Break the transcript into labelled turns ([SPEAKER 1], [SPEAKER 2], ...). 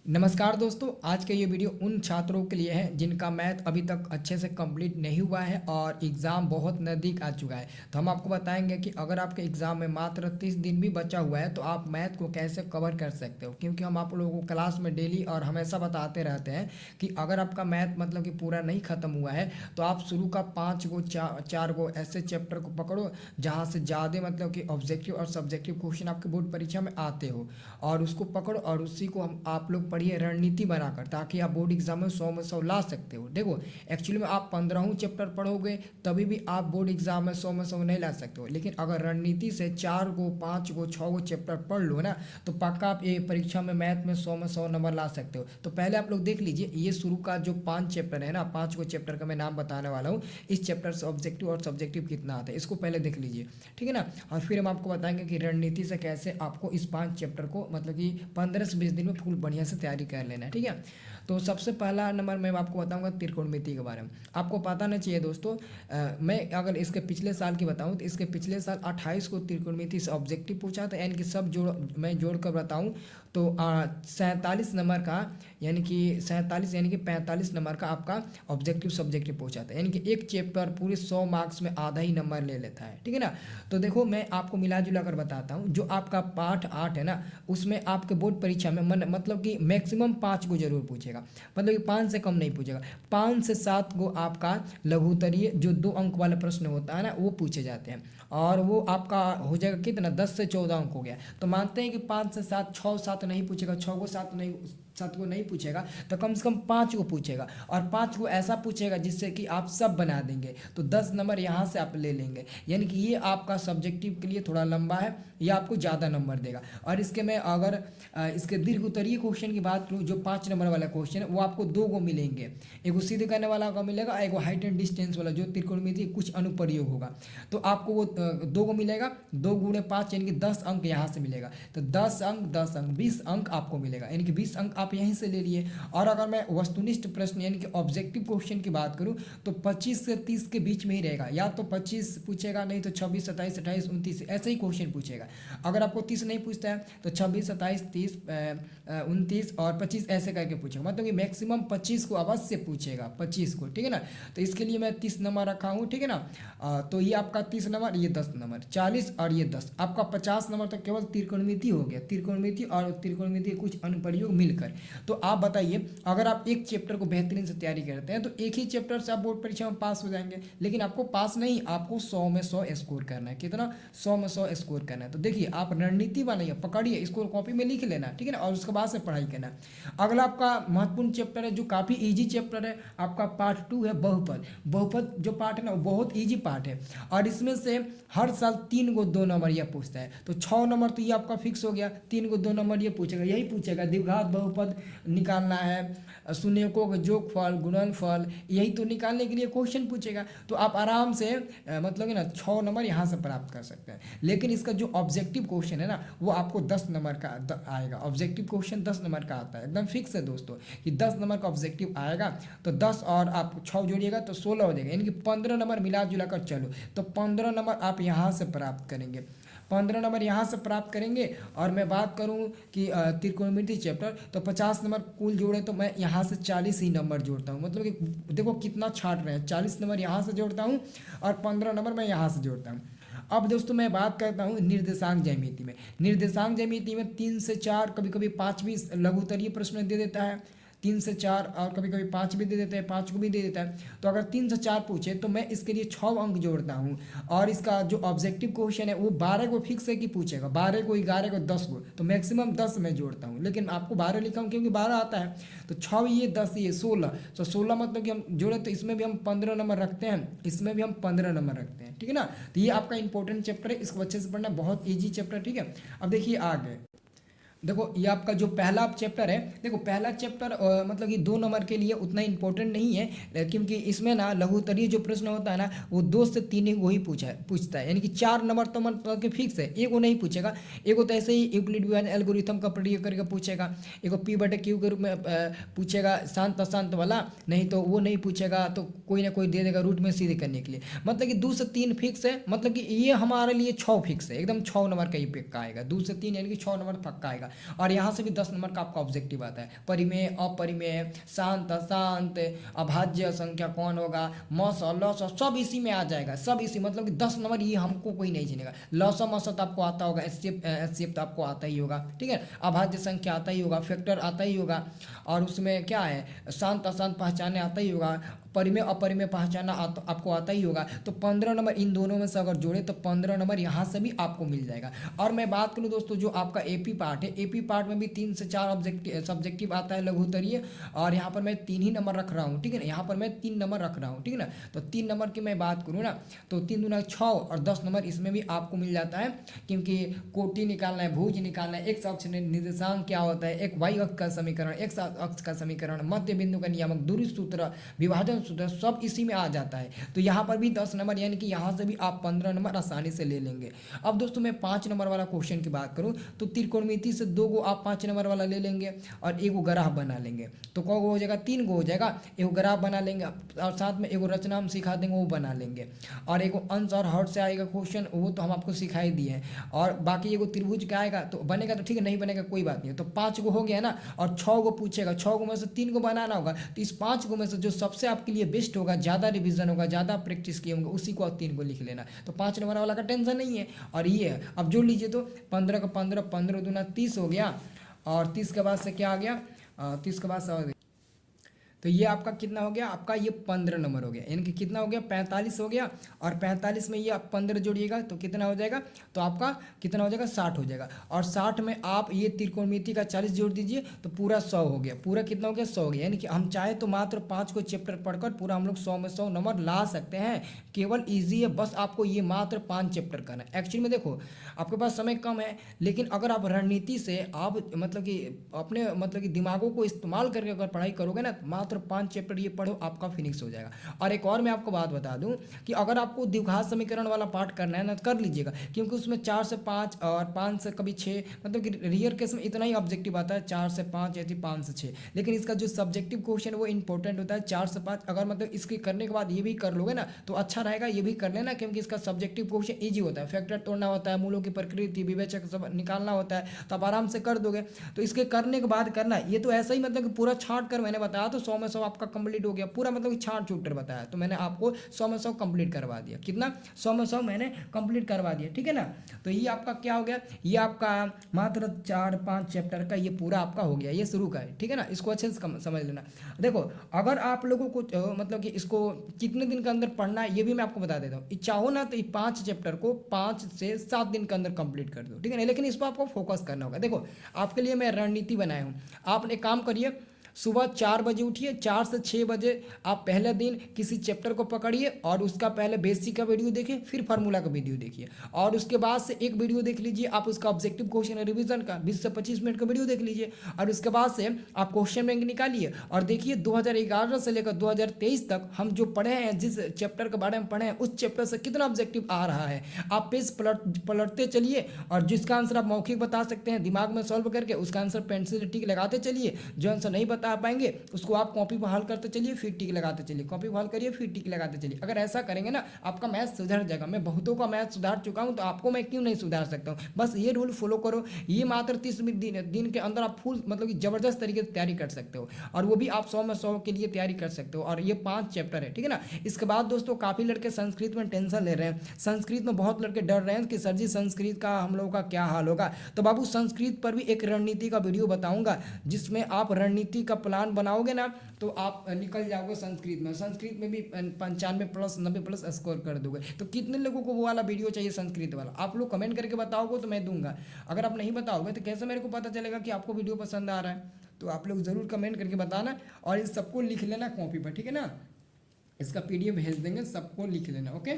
[SPEAKER 1] नमस्कार दोस्तों, आज का ये वीडियो उन छात्रों के लिए है जिनका मैथ अभी तक अच्छे से कंप्लीट नहीं हुआ है और एग्ज़ाम बहुत नज़दीक आ चुका है। तो हम आपको बताएंगे कि अगर आपके एग्ज़ाम में मात्र 30 दिन भी बचा हुआ है तो आप मैथ को कैसे कवर कर सकते हो, क्योंकि हम आप लोगों को क्लास में डेली और हमेशा बताते रहते हैं कि अगर आपका मैथ मतलब कि पूरा नहीं ख़त्म हुआ है तो आप शुरू का 5 गो चार गो ऐसे चैप्टर को पकड़ो जहाँ से ज़्यादा मतलब कि ऑब्जेक्टिव और सब्जेक्टिव क्वेश्चन आपके बोर्ड परीक्षा में आते हो, और उसको पकड़ो और उसी को हम आप लोग पढ़िए रणनीति बनाकर, ताकि आप बोर्ड एग्जाम में 100 में 100 ला सकते हो। देखो, एक्चुअली में आप 15 चैप्टर पढ़ोगे तभी भी आप बोर्ड एग्जाम में 100 में 100 नहीं ला सकते हो, लेकिन अगर रणनीति से 4 गो 5 गो 6 गो चैप्टर पढ़ लो ना तो पक्का आप ये परीक्षा में मैथ में 100 में 100 नंबर ला सकते हो। तो पहले आप लोग देख लीजिए, ये शुरू का जो 5 चैप्टर है ना, 5 गो चैप्टर का मैं नाम बताने वाला हूँ। इस चैप्टर से ऑब्जेक्टिव और सब्जेक्टिव कितना आता है इसको पहले देख लीजिए, ठीक है ना। और फिर हम आपको बताएंगे कि रणनीति से कैसे आपको इस 5 चैप्टर को मतलब कि 15 से 20 दिन में फुल बढ़िया से तैयारी कर लेना है, ठीक है। तो सबसे पहला नंबर मैं आपको बताऊंगा त्रिकोणमिति के बारे में। आपको पता नहीं चाहिए दोस्तों, मैं अगर इसके पिछले साल की बताऊं तो इसके पिछले साल 28 को त्रिकोणमिति से ऑब्जेक्टिव पूछा था, यानी कि सब जोड़ मैं जोड़ कर बताऊं तो 47 नंबर का, यानी कि 47 यानी कि 45 नंबर का आपका ऑब्जेक्टिव सब्जेक्टिव पूछा था, यानी कि एक चैप्टर पूरे 100 मार्क्स में आधा ही नंबर ले लेता है, ठीक है ना। तो देखो, मैं आपको मिला जुला कर बताता हूँ। जो आपका पाठ 8 है ना, उसमें आपके बोर्ड परीक्षा में मतलब कि मैक्सिमम 5 गो जरूर पूछेगा, मतलब कि 5 से कम नहीं पूछेगा। 5 से 7 गो आपका लघुत्तरीय जो 2 अंक वाला प्रश्न होता है ना वो पूछे जाते हैं, और वो आपका हो जाएगा कितना, 10 से 14 अंक हो गया। तो मानते हैं कि 5 से 7, 6 7 नहीं पूछेगा, 6 गो 7 नहीं, 7 गो नहीं पूछेगा, तो कम से कम 5 गो पूछेगा, और 5 गो ऐसा पूछेगा जिससे कि आप सब बना देंगे, तो 10 नंबर यहाँ से आप ले लेंगे। यानी कि ये आपका सब्जेक्टिव के लिए थोड़ा लंबा है, ये आपको ज़्यादा नंबर देगा। और इसके में अगर इसके दीर्घ उत्तरीय क्वेश्चन की बात करूँ, जो 5 नंबर वाला क्वेश्चन है वो आपको 2 गो मिलेंगे। एगो सीधे करने वाला का मिलेगा, एगो हाइट एंड डिस्टेंस वाला जो त्रिकोणमिति कुछ अनुप्रयोग होगा, तो आपको वो 2 गो मिलेगा। 2 × 5 यानी कि 10 अंक यहाँ से मिलेगा, तो 10 अंक 10 अंक 20 अंक आपको मिलेगा, यानी कि 20 अंक आप यहीं से ले लिए। और अगर मैं वस्तुनिष्ठ प्रश्न यानी कि ऑब्जेक्टिव क्वेश्चन की बात करूँ तो 25 से 30 के बीच में ही रहेगा, या तो 25 पूछेगा, नहीं तो 26 27 28 29 ऐसे ही क्वेश्चन पूछेगा। अगर आपको 30 नहीं पूछता है तो 26 27 30 29 और 25 ऐसे करके पूछेगा, मतलब कि मैक्सिमम 25 को अवश्य पूछेगा, 25 को, ठीक है ना। तो इसके लिए मैं 30 नंबर रखा हूँ, ठीक है ना। तो ये आपका 30 नंबर, ये 10 नंबर, 40 और ये 10, आपका 50 नंबर तो केवल त्रिकोणमिति हो गया, त्रिकोणमिति और त्रिकोणमिति के कुछ अनुप्रयोग मिलकर। तो आप बताइए, अगर आप एक चैप्टर को बेहतरीन से तैयारी करते हैं तो एक ही चैप्टर से आप बोर्ड परीक्षा में पास हो जाएंगे, लेकिन आपको पास नहीं, आपको 100 में 100 स्कोर करना है। कितना, 100 में 100 स्कोर करना है। तो देखिए, आप रणनीति बनाइए, पकड़िए, इसको कॉपी में लिख लेना, ठीक है ना, और उसके बाद से पढ़ाई करना। अगला आपका महत्वपूर्ण चैप्टर है जो काफ़ी ईजी चैप्टर है, आपका पार्ट 2 है बहुपद। बहुपद जो पार्ट है ना वो बहुत ईजी पार्ट है, और इसमें से हर साल 3 गो 2 नंबर यह पूछता है। तो 6 नंबर तो ये आपका फिक्स हो गया, 3 गो 2 नंबर ये पूछेगा, यही पूछेगा। द्विघात बहुपद निकालना है, शून्यकों का जोगफल गुणनफल, यही तो निकालने के लिए क्वेश्चन पूछेगा। तो आप आराम से मतलब कि ना 6 नंबर यहाँ से प्राप्त कर सकते हैं। लेकिन इसका जो ऑब्जेक्टिव क्वेश्चन है ना वो आपको 10 नंबर का आएगा। ऑब्जेक्टिव क्वेश्चन 10 नंबर का आता है, एकदम फिक्स है दोस्तों कि 10 नंबर का ऑब्जेक्टिव आएगा। तो 10 और आप 6 जोड़िएगा तो 16 हो जाएगा, यानी कि 15 नंबर मिला जुला कर चलो, तो 15 नंबर आप यहाँ से प्राप्त करेंगे, 15 नंबर यहाँ से प्राप्त करेंगे। और मैं बात करूँ कि त्रिकोणमिति चैप्टर, तो 50 नंबर कुल जोड़े तो मैं यहाँ से 40 ही नंबर जोड़ता हूँ, मतलब कि देखो कितना छाट रहे हैं, 40 नंबर यहाँ से जोड़ता हूँ और 15 नंबर मैं यहाँ से जोड़ता हूँ। अब दोस्तों मैं बात करता हूँ निर्देशांक ज्यामिति में। निर्देशांक ज्यामिति में 3 से 4, कभी कभी 5 भी लघुत्तरीय प्रश्न दे देता है, 3 से 4 और कभी कभी 5 भी दे देते हैं, 5 को भी दे देता है। तो अगर 3 से 4 पूछे तो मैं इसके लिए 6 अंक जोड़ता हूँ, और इसका जो ऑब्जेक्टिव क्वेश्चन है वो 12 को फिक्स है कि पूछेगा, 12 को 11 को 10 को, तो मैक्सिमम 10 में जोड़ता हूँ, लेकिन आपको 12 लिखा हूँ क्योंकि 12 आता है। तो 6 ये 10 ये 16, तो 16 मतलब कि हम जोड़े तो इसमें भी हम 15 नंबर रखते हैं, इसमें भी हम 15 नंबर रखते हैं, ठीक है ना। तो ये आपका इंपॉर्टेंट चैप्टर है, इसको अच्छे से पढ़ना, बहुत ईजी चैप्टर, ठीक है। अब देखिए आगे, देखो ये आपका जो पहला चैप्टर है, देखो पहला चैप्टर मतलब कि 2 नंबर के लिए उतना इंपॉर्टेंट नहीं है, क्योंकि इसमें ना लघुत्तरीय जो प्रश्न होता है ना वो 2 से 3 को ही पूछता है, यानी कि 4 नंबर तो मतलब कि फिक्स है, एक को नहीं पूछेगा। एक को तो ऐसे ही यूक्लिड विभाजन एल्गोरिथम का प्रयोग करके पूछेगा, एक को P/Q के रूप में पूछेगा, शांत अशांत वाला, नहीं तो वो नहीं पूछेगा, तो कोई ना कोई दे देगा रूट में सीधे करने के लिए। मतलब कि 2 से 3 फिक्स है, मतलब कि ये हमारे लिए 6 फिक्स है, एकदम 6 नंबर का ही पक्का आएगा, 2 से 3 यानी कि 6 नंबर पक्का आएगा। और यहाँ से भी 10 नंबर का आपका ऑब्जेक्टिव आता है। परिमेय, अपरिमेय, शांत, अशांत, अभाज्य संख्या कौन होगा, मस लस सब इसी में आ जाएगा, सब इसी मतलब कि 10 नंबर ये हमको कोई नहीं चिनेगा। लस मस तो आपको आता होगा, एचसीएफ तो आपको आता ही होगा, ठीक है। अभाज्य संख्या आता ही होगा, फैक्टर आता ही होगा, और उसमें क्या है, शांत अशांत पहचाने आता ही होगा, परिमेय अपरिमेय पहचाना आपको आता ही होगा। तो 15 नंबर इन दोनों में से अगर जोड़े तो 15 नंबर यहाँ से भी आपको मिल जाएगा। और मैं बात करूँ दोस्तों जो आपका एपी पार्ट है, एपी पार्ट में भी 3 से 4 सब्जेक्टिव आता है लघुत्तरीय, और यहाँ पर मैं 3 ही नंबर रख रहा हूँ, ठीक है ना, यहाँ पर मैं 3 नंबर रख रहा हूँ, ठीक है ना। तो 3 नंबर की मैं बात करूँ ना तो 3 दूना 6 और 10 नंबर इसमें भी आपको मिल जाता है, क्योंकि कोटि निकालना है, भुज निकालना है, एक अक्ष निर्देशांक क्या होता है, एक वाई अक्ष का समीकरण, एक अक्ष का समीकरण, मध्य बिंदु का नियामक, दूरी सूत्र, विभाजन सूत्र, सब इसी में आ जाता है। तो यहाँ पर भी 10 नंबर, यानी कि यहाँ से भी आप 15 नंबर आसानी से ले लेंगे। अब दोस्तों मैं 5 नंबर वाला क्वेश्चन की बात करूँ तो त्रिकोणमिति से 2 गो आप 5 नंबर वाला ले लेंगे और एगो ग्राफ बना लेंगे। तो कौ गो हो जाएगा, 3 गो हो जाएगा। एगो ग्राफ बना लेंगे और साथ में एगो रचना हम सिखा देंगे, वो बना लेंगे। और एगो अंश और हर से आएगा क्वेश्चन, वो तो हम आपको सिखाई दिए हैं। और बाकी एगो त्रिभुज का आएगा तो बनेगा, तो ठीक है, नहीं बनेगा कोई बात नहीं है। तो 5 गो हो गया ना, और 6 गो पूछेगा, 6 गो में से 3 गो बनाना होगा। तो इस 5 गो में से जो सबसे आपके लिए बेस्ट होगा, ज़्यादा रिवीजन होगा, ज़्यादा प्रैक्टिस किए होंगे, उसी को आप 3 को लिख लेना। तो 5 नंबर वाला का टेंशन नहीं है। और ये है, अब जोड़ लीजिए तो 15 का 15, 15 दूना 30 हो गया, और 30 के बाद से क्या आ गया, 30 के बाद से, तो ये आपका कितना हो गया, आपका ये 15 नंबर हो गया, यानी कि कितना हो गया, 45 हो गया। और 45 में ये आप 15 जोड़िएगा तो कितना हो जाएगा, तो आपका कितना हो जाएगा, 60 हो जाएगा। और 60 में आप ये त्रिकोणमिति का 40 जोड़ दीजिए तो पूरा 100 हो गया। पूरा कितना हो गया, 100 हो गया। यानी कि हम चाहे तो मात्र 5 को चैप्टर पढ़कर पूरा हम लोग 100 में 100 नंबर ला सकते हैं। केवल ईजी है, बस आपको ये मात्र 5 चैप्टर करना है। एक्चुअली में देखो आपके पास समय कम है, लेकिन अगर आप रणनीति से आप मतलब कि अपने मतलब कि दिमागों को इस्तेमाल करके अगर पढ़ाई करोगे ना, मात्र 5 चैप्टर ये पढ़ो, आपका फिनिक्स हो जाएगा। और एक और मैं आपको बात बता दूं कि अगर आपको द्विघात समीकरण वाला पार्ट करना है ना, कर लीजिएगा, क्योंकि उसमें 4 से 5 और 5 से कभी 6, मतलब कि रियर केस में इतना ही ऑब्जेक्टिव आता है, 4 से 5 या 5 से 6। लेकिन इसका जो सब्जेक्टिव क्वेश्चन वो इंपॉर्टेंट होता है 4 से 5। अगर मतलब इसके करने के बाद ये भी कर लोगे ना तो अच्छा रहेगा, ये भी कर लेना, क्योंकि इसका सब्जेक्टिव क्वेश्चन ईजी होता है। फैक्टर तोड़ना होता है, मूलों की प्रकृति, विवेचक सब निकालना होता है, तो आप आराम से कर दोगे। तो इसके करने के बाद करना, ये तो ऐसा ही मतलब कि पूरा छांट कर मैंने बताया तो 100 में 100 आपका कंप्लीट हो गया पूरा, मतलब कि छांट छूट कर बताया तो मैंने आपको 100 में 100 कंप्लीट करवा दिया। कितना, 100 में 100 मैंने कंप्लीट करवा दिया, ठीक है ना। तो ये आपका क्या हो गया, ये आपका मात्र 4-5 चैप्टर का ये पूरा आपका हो गया, ये शुरू का है, ठीक है ना। इसको अच्छे से समझ लेना। देखो अगर आप लोगों को मतलब कि इसको कितने दिन के अंदर पढ़ना है ये भी मैं आपको बता देता हूँ। चाहो ना तो 5 चैप्टर को 5 से 7 दिन के अंदर कंप्लीट कर दो, ठीक है ना। लेकिन इस पर आपको फोकस करना होगा। देखो आपके लिए मैं रणनीति बनाया हूँ, आप एक काम करिए, सुबह 4 बजे उठिए, 4 से 6 बजे आप पहले दिन किसी चैप्टर को पकड़िए और उसका पहले बेसिक का वीडियो देखिए, फिर फार्मूला का वीडियो देखिए, और उसके बाद से एक वीडियो देख लीजिए आप उसका ऑब्जेक्टिव क्वेश्चन रिवीजन का 20 से 25 मिनट का वीडियो देख लीजिए। और उसके बाद से आप क्वेश्चन बैंक निकालिए और देखिए 2011 से लेकर 2023 तक हम जो पढ़े हैं, जिस चैप्टर के बारे में पढ़े हैं, उस चैप्टर से कितना ऑब्जेक्टिव आ रहा है। आप पेज पलटते चलिए और जिसका आंसर आप मौखिक बता सकते हैं दिमाग में सॉल्व करके, उसका आंसर पेंसिल टिक लगाते चलिए। जो आंसर नहीं बता पाएंगे उसको आप कॉपी पर हल करते चलिए, फिर टिक लगाते चलिए, कॉपी पर हल करिए, फिर टिक लगाते चलिए। अगर ऐसा करेंगे ना आपका मैथ सुधर जाएगा। मैं बहुतों का मैथ सुधार चुका हूं, तो आपको मैं क्यों नहीं सुधार सकता हूं। बस ये रूल फॉलो करो, ये मात्र 30 दिन के अंदर आप फुल मतलब कि जबरदस्त तरीके से तैयारी कर सकते हो, और वो भी आप 100 में 100 के लिए तैयारी कर सकते हो। और ये 5 चैप्टर है, ठीक है ना। इसके बाद दोस्तों काफ़ी लड़के संस्कृत में टेंशन ले रहे हैं, संस्कृत में बहुत लड़के डर रहे हैं कि सर जी संस्कृत का हम लोगों का क्या हाल होगा। तो बाबू संस्कृत पर भी एक रणनीति का वीडियो बताऊंगा, जिसमें आप रणनीति का प्लान बनाओगे ना तो आप निकल जाओगे संस्कृत में। संस्कृत में भी 95 प्लस 90 प्लस स्कोर कर दोगे। तो कितने लोगों को वो वाला वीडियो चाहिए संस्कृत वाला, आप लोग कमेंट करके बताओगे तो मैं दूंगा। अगर आप नहीं बताओगे तो कैसे मेरे को पता चलेगा कि आपको वीडियो पसंद आ रहा है। तो आप लोग ज़रूर कमेंट करके बताना, और इन सबको लिख लेना कॉपी पर, ठीक है ना। इसका PDF भेज देंगे, सबको लिख लेना, ओके।